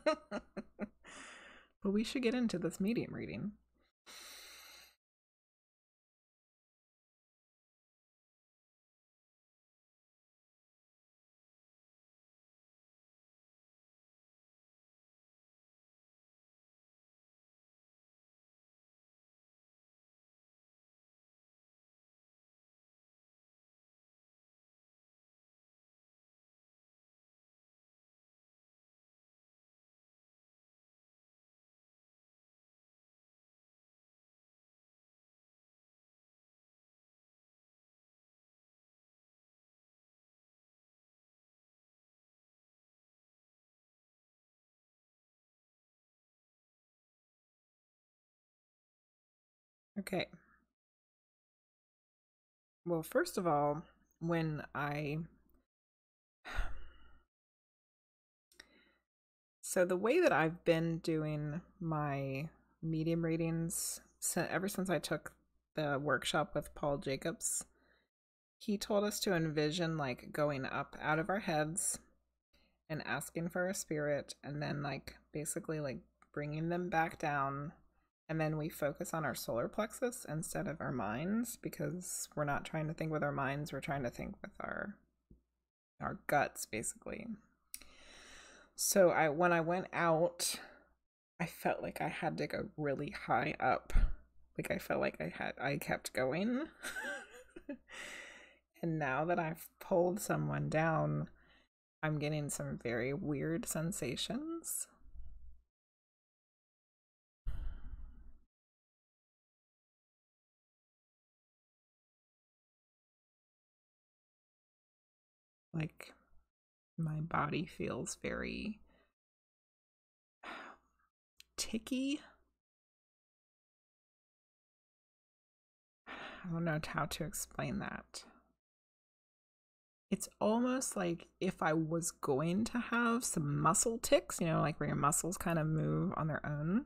But we should get into this medium reading. Okay. Well, first of all, when I so the way that I've been doing my medium readings ever since I took the workshop with Paul Jacobs, he told us to envision like going up out of our heads and asking for a spirit, and then like basically like bringing them back down, and then we focus on our solar plexus instead of our minds, because we're not trying to think with our minds, we're trying to think with our guts basically. So when I went out, I felt like I had to go really high up. Like I felt like I kept going. And now that I've pulled someone down, I'm getting some very weird sensations. Like my body feels very ticky. I don't know how to explain that. It's almost like if I was going to have some muscle ticks, you know, like where your muscles kind of move on their own,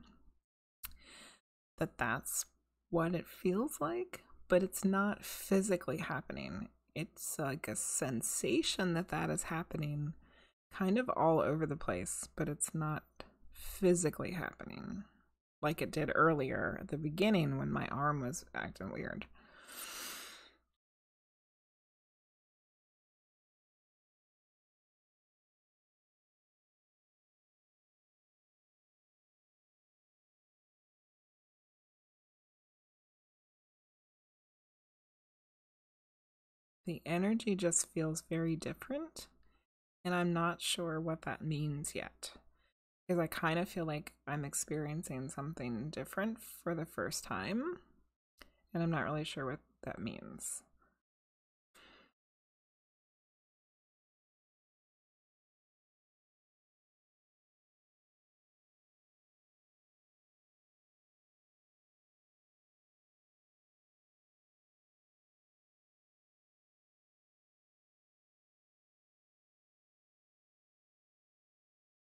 that's what it feels like, but it's not physically happening. It's like a sensation that is happening kind of all over the place, but it's not physically happening like it did earlier at the beginning when my arm was acting weird. The energy just feels very different, and I'm not sure what that means yet. Because I kind of feel like I'm experiencing something different for the first time, and I'm not really sure what that means.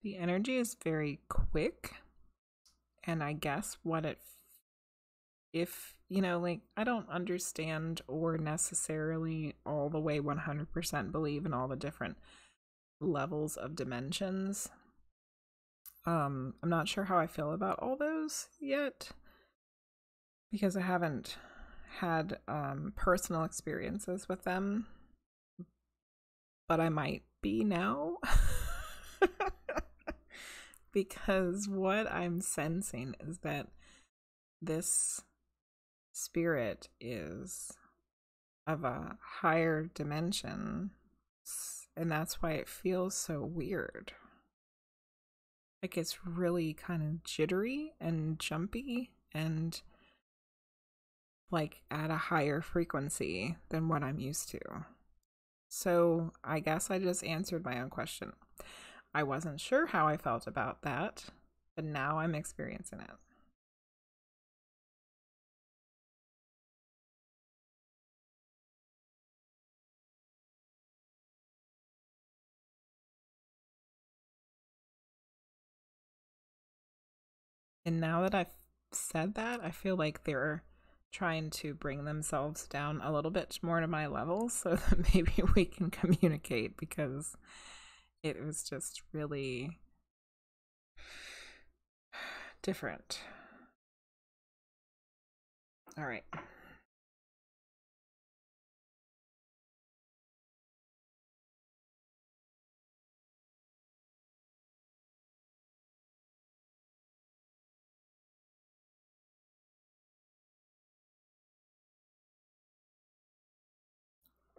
The energy is very quick, and I guess what it, if, you know, like I don't understand or necessarily all the way 100% believe in all the different levels of dimensions. I'm not sure how I feel about all those yet because I haven't had personal experiences with them, but I might be now. Because what I'm sensing is that this spirit is of a higher dimension, and that's why it feels so weird. Like it's really kind of jittery and jumpy and like at a higher frequency than what I'm used to. So I guess I just answered my own question. I wasn't sure how I felt about that, but now I'm experiencing it. And now that I've said that, I feel like they're trying to bring themselves down a little bit more to my level so that maybe we can communicate, because it was just really different. All right.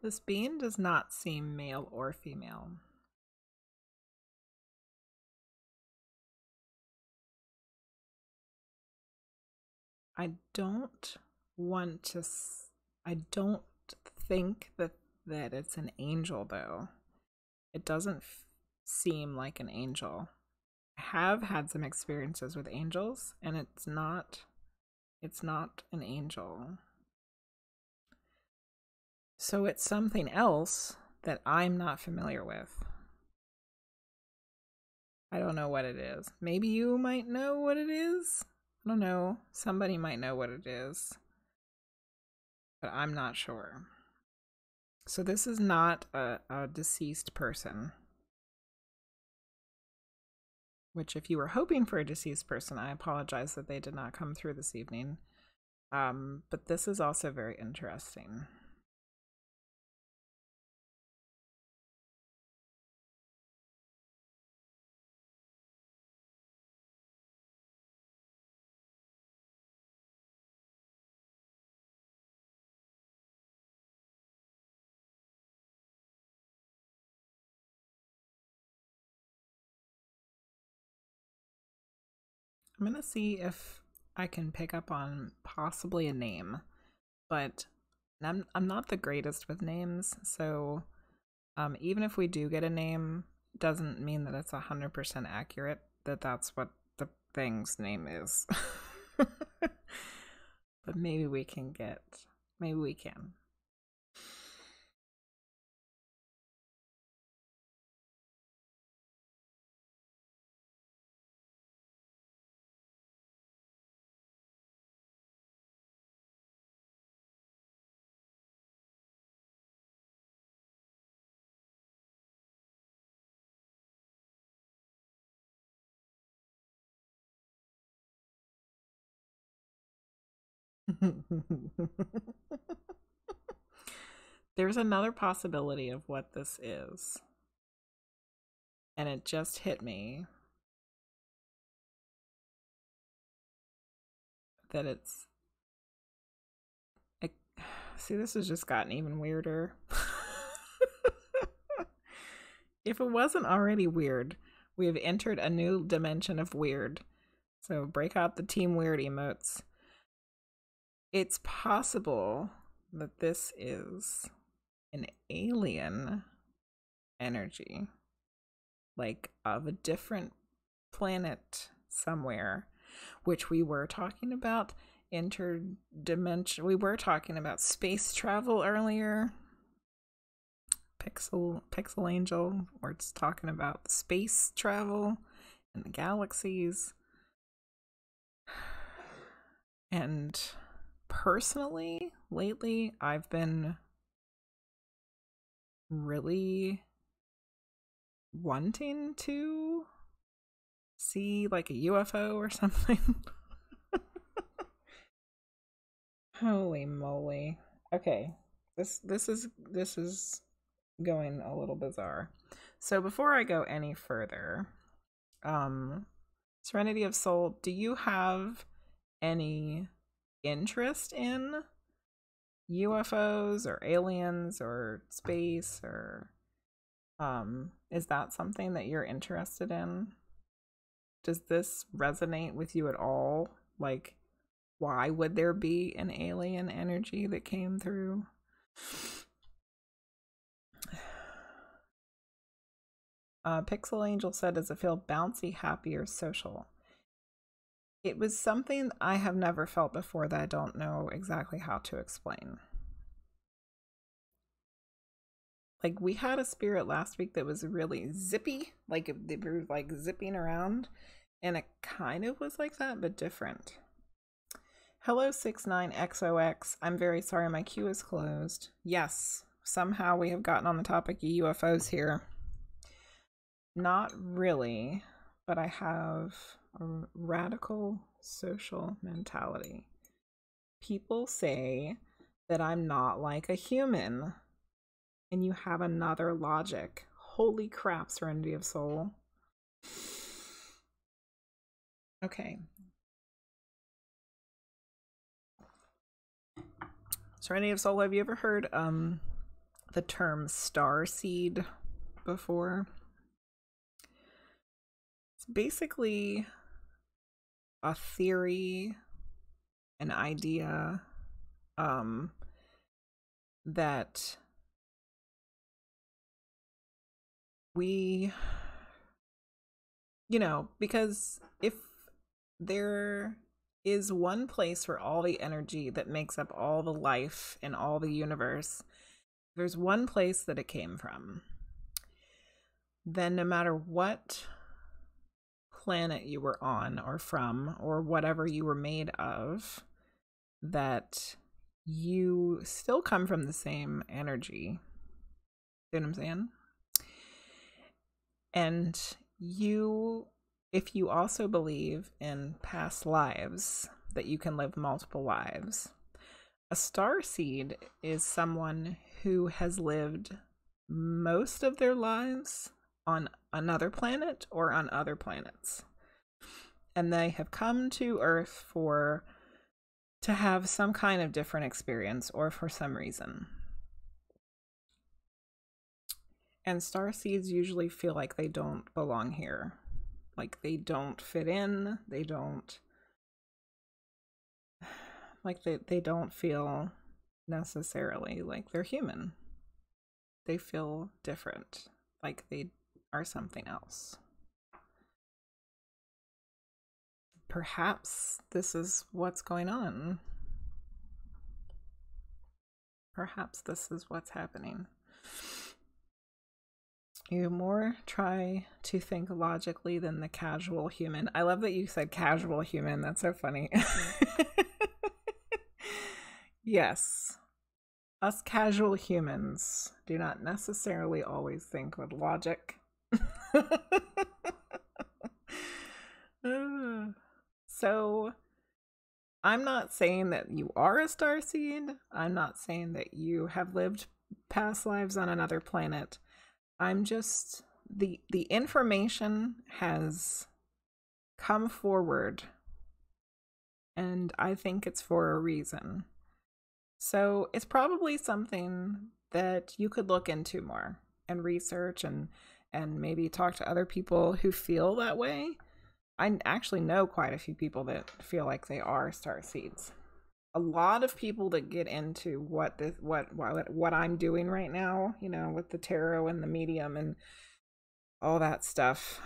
This being does not seem male or female. I don't want to. I don't think that it's an angel, though. It doesn't seem like an angel. I have had some experiences with angels, and it's not. It's not an angel. So it's something else that I'm not familiar with. I don't know what it is. Maybe you might know what it is. I don't know. Somebody might know what it is. But I'm not sure. So this is not a deceased person. Which, if you were hoping for a deceased person, I apologize that they did not come through this evening. But this is also very interesting. I'm going to see if I can pick up on possibly a name, but I'm not the greatest with names, so even if we do get a name, doesn't mean that it's 100% accurate, that that's what the thing's name is. But maybe we can. There's another possibility of what this is. And it just hit me that it's... See, this has just gotten even weirder. If it wasn't already weird, we have entered a new dimension of weird. So break out the Team Weird emotes. It's possible that this is an alien energy, like of a different planet somewhere, which we were talking about interdimension. We were talking about space travel earlier. Pixel Angel, where it's talking about space travel and the galaxies. And personally, lately, I've been really wanting to see like a UFO or something. Holy moly. Okay. This is going a little bizarre. So before I go any further, Serenity of Soul, do you have any interest in UFOs or aliens or space, or is that something that you're interested in? Does this resonate with you at all? Like, why would there be an alien energy that came through? Pixel Angel said, does it feel bouncy, happy, or social? It was something I have never felt before that I don't know exactly how to explain. Like, we had a spirit last week that was really zippy, like they were like zipping around, and it kind of was like that, but different. Hello 69XOX. I'm very sorry my queue is closed. Yes, somehow we have gotten on the topic of UFOs here. Not really, but I have a radical social mentality. People say that I'm not like a human, and you have another logic. Holy crap, Serenity of Soul. Okay. Serenity of Soul, have you ever heard the term star seed before? It's basically a theory, an idea that we, because if there is one place for all the energy that makes up all the life in all the universe, there's one place that it came from, then no matter what planet you were on or from or whatever you were made of, that you still come from the same energy. You know what I'm saying? And if you also believe in past lives, that you can live multiple lives, a starseed is someone who has lived most of their lives on another planet or on other planets. And they have come to Earth to have some kind of different experience or for some reason. And starseeds usually feel like they don't belong here. Like they don't fit in. They don't feel necessarily like they're human. They feel different, like they are something else. Perhaps this is what's going on. Perhaps this is what's happening. You more try to think logically than the casual human. I love that you said casual human. That's so funny. Yes. Us casual humans do not necessarily always think with logic. So, I'm not saying that you are a starseed. I'm not saying that you have lived past lives on another planet. I'm just the information has come forward, and I think it's for a reason. So it's probably something that you could look into more and research and maybe talk to other people who feel that way. I actually know quite a few people that feel like they are starseeds. A lot of people that get into what I'm doing right now, with the tarot and the medium and all that stuff.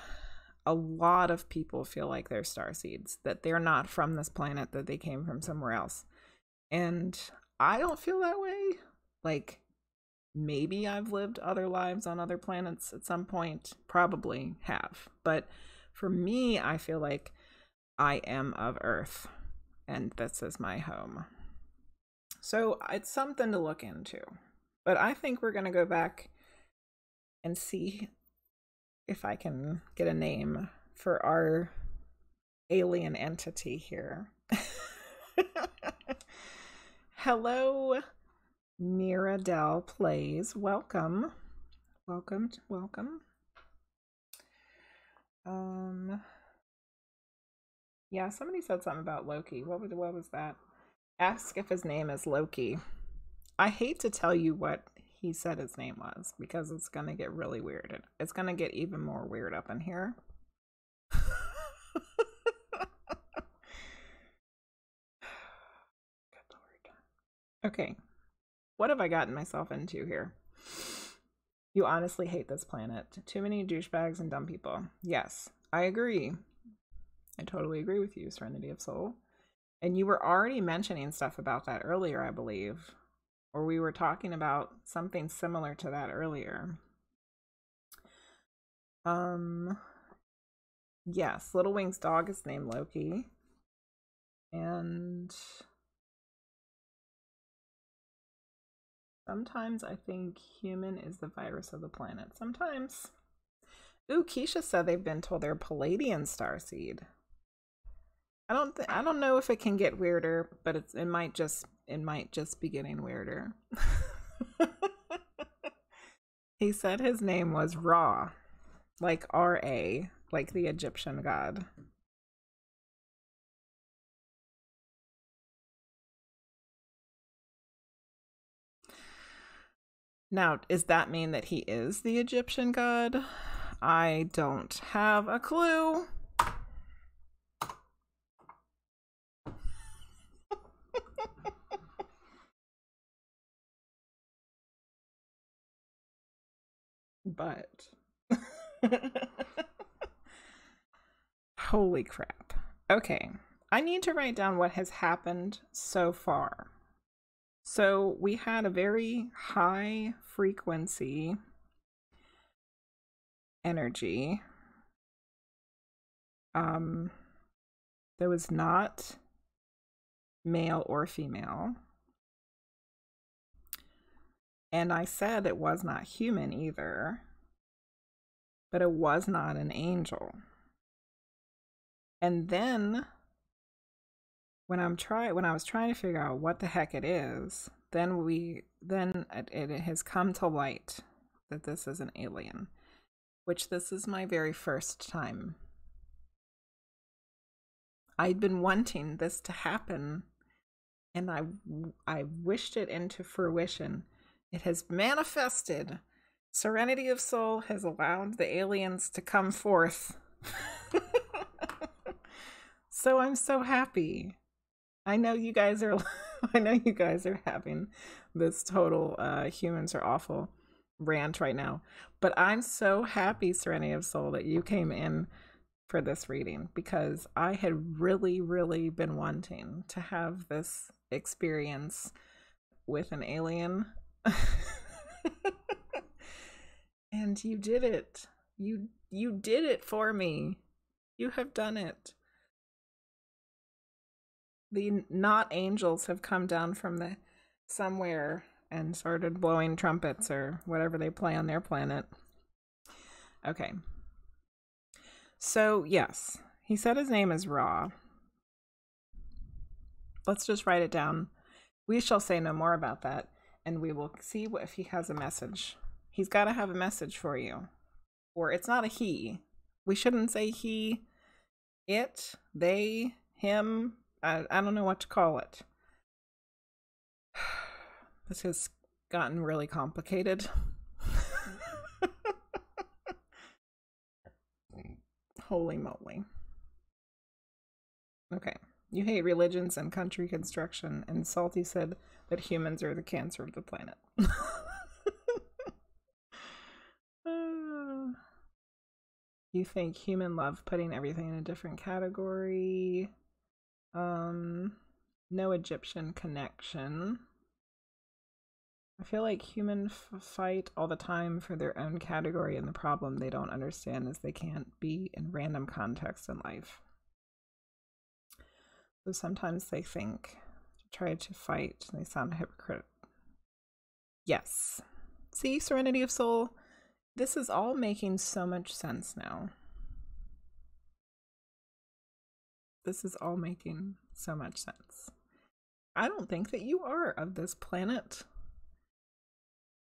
A lot of people feel like they're starseeds, that they're not from this planet, that they came from somewhere else. And I don't feel that way. Like, maybe I've lived other lives on other planets at some point. Probably have. But for me, I feel like I am of Earth, and this is my home. So it's something to look into. But I think we're going to go back and see if I can get a name for our alien entity here. Hello, Miradel Plays. Welcome. Welcome. Yeah, somebody said something about Loki. What was that? Ask if his name is Loki. I hate to tell you what he said his name was, because it's gonna get really weird. It's gonna get even more weird up in here. Good Lord. Okay, what have I gotten myself into here? You honestly hate this planet. Too many douchebags and dumb people. Yes, I agree. I totally agree with you, Serenity of Soul. And you were already mentioning stuff about that earlier, I believe. Or we were talking about something similar to that earlier. Yes, Little Wing's dog is named Loki. And sometimes I think human is the virus of the planet. Sometimes. Ooh, Keisha said they've been told they're Palladian starseed. I don't know if it can get weirder, but it might just be getting weirder. He said his name was Ra, like R-A, like the Egyptian god. Now, does that mean that he is the Egyptian god? I don't have a clue. But holy crap. Okay, I need to write down what has happened so far. So we had a very high frequency energy. There was not male or female. And I said it was not human either, but it was not an angel. And then when I was trying to figure out what the heck it is, then it has come to light that this is an alien, which this is my very first time. I'd been wanting this to happen, and I wished it into fruition. It has manifested. Serenity of Soul has allowed the aliens to come forth. So I'm so happy. I know you guys are having this total humans are awful rant right now, but I'm so happy, Serenity of Soul, that you came in for this reading, because I had really, really been wanting to have this experience with an alien. And you did it. You did it for me. You have done it. The not angels have come down from the somewhere and started blowing trumpets or whatever they play on their planet. Okay. So, yes, he said his name is Ra. Let's just write it down. We shall say no more about that, and we will see if he has a message. He's got to have a message for you. Or it's not a he. We shouldn't say he, it, they, him. I don't know what to call it. This has gotten really complicated. Holy moly. Okay. You hate religions and country construction, and Salty said that humans are the cancer of the planet. You think human love putting everything in a different category. No Egyptian connection. I feel like humans fight all the time for their own category, and the problem they don't understand is they can't be in random contexts in life. So sometimes they think to try to fight, they sound hypocritical. Yes. See, Serenity of Soul, this is all making so much sense now. This is all making so much sense. I don't think that you are of this planet.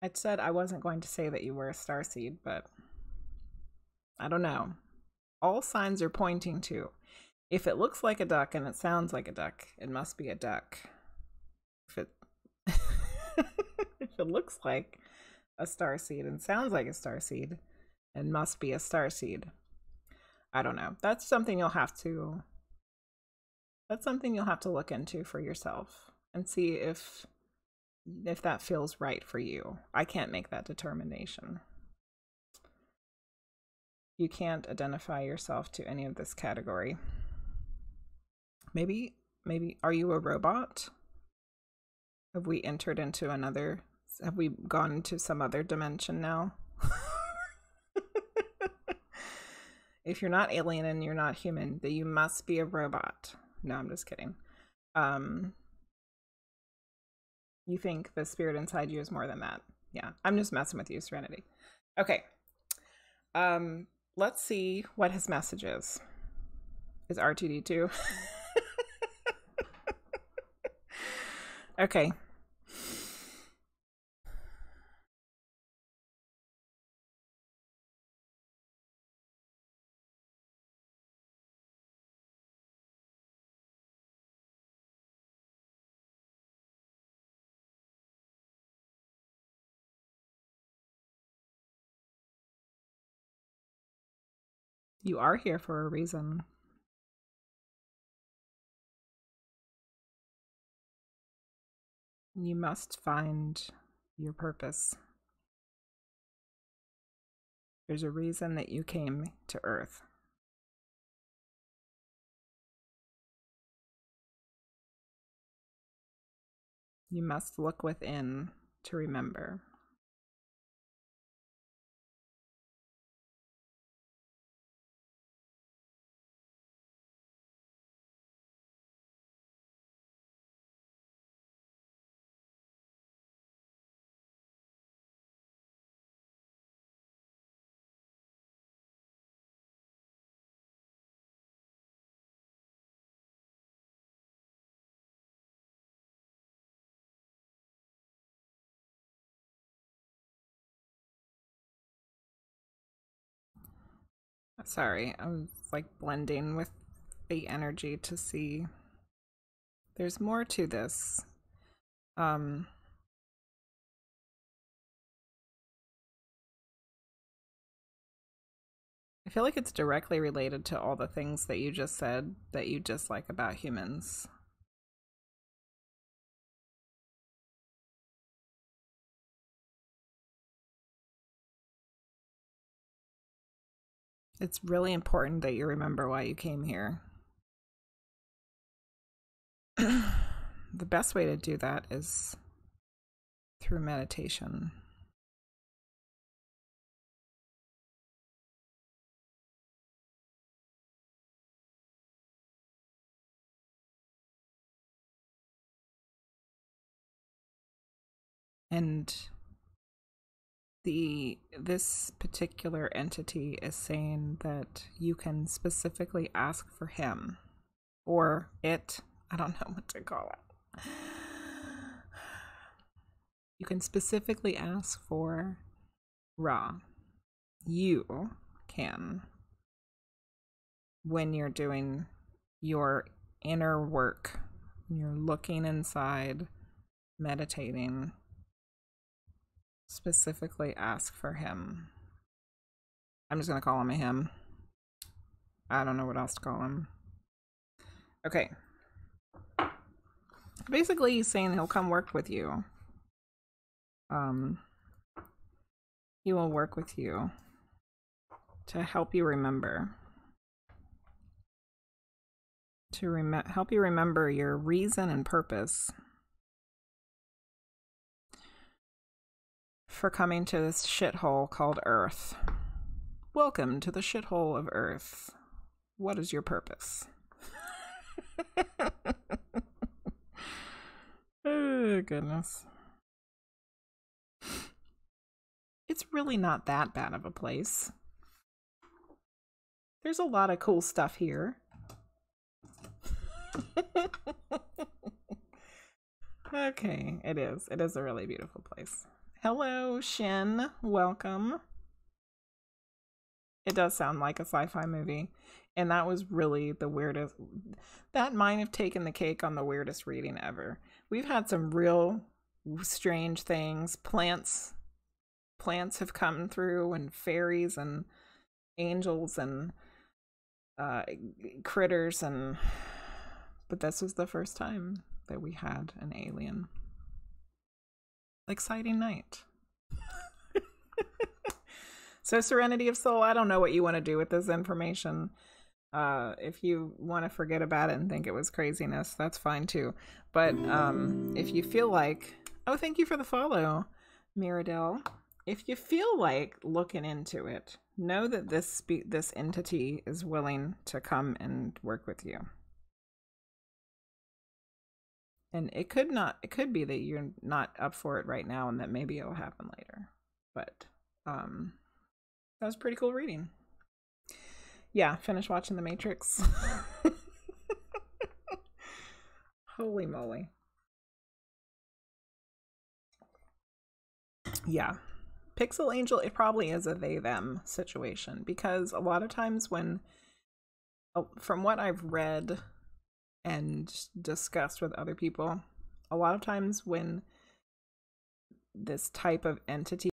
I said I wasn't going to say that you were a starseed, but I don't know. All signs are pointing to, if it looks like a duck and it sounds like a duck, it must be a duck. If it if it looks like a starseed and sounds like a starseed, it must be a starseed. I don't know. That's something you'll have to look into for yourself and see if that feels right for you. I can't make that determination. You can't identify yourself to any of this category. Maybe are you a robot? Have we entered into another, have we gone into some other dimension now? If you're not alien and you're not human, then you must be a robot. No, I'm just kidding. You think the spirit inside you is more than that. Yeah, I'm just messing with you, Serenity. Okay. let's see what his message is. Is R2D2? Okay. You are here for a reason. You must find your purpose. There's a reason that you came to Earth. You must look within to remember. Sorry, I was like blending with the energy to see. There's more to this. I feel like it's directly related to all the things that you just said that you dislike about humans. It's really important that you remember why you came here. The best way to do that is through meditation. And this particular entity is saying that you can specifically ask for him or it. I don't know what to call it. You can specifically ask for Ra. You can, when you're doing your inner work, when you're looking inside, meditating, specifically ask for him. I'm just going to call him a him. I don't know what else to call him. Okay. Basically, he's saying he'll come work with you. He will work with you to help you remember. To help you remember your reason and purpose for coming to this shithole called Earth. Welcome to the shithole of Earth. What is your purpose? Oh, goodness. It's really not that bad of a place. There's a lot of cool stuff here. Okay, it is. It is a really beautiful place. Hello, Shin. Welcome. It does sound like a sci-fi movie. And that was really the weirdest. That might have taken the cake on the weirdest reading ever. We've had some real strange things. Plants have come through, and fairies and angels and critters, but this was the first time that we had an alien. Exciting night. So Serenity of Soul, I don't know what you want to do with this information. If you want to forget about it and think it was craziness, that's fine too. But if you feel like, oh, thank you for the follow, Miradel. If you feel like looking into it, know that this entity is willing to come and work with you. And it could be that you're not up for it right now and that maybe it'll happen later. But that was a pretty cool reading. Yeah, finish watching The Matrix. Holy moly. Yeah. Pixel Angel, it probably is a they them situation, because a lot of times when, from what I've read and discussed with other people, a lot of times when this type of entity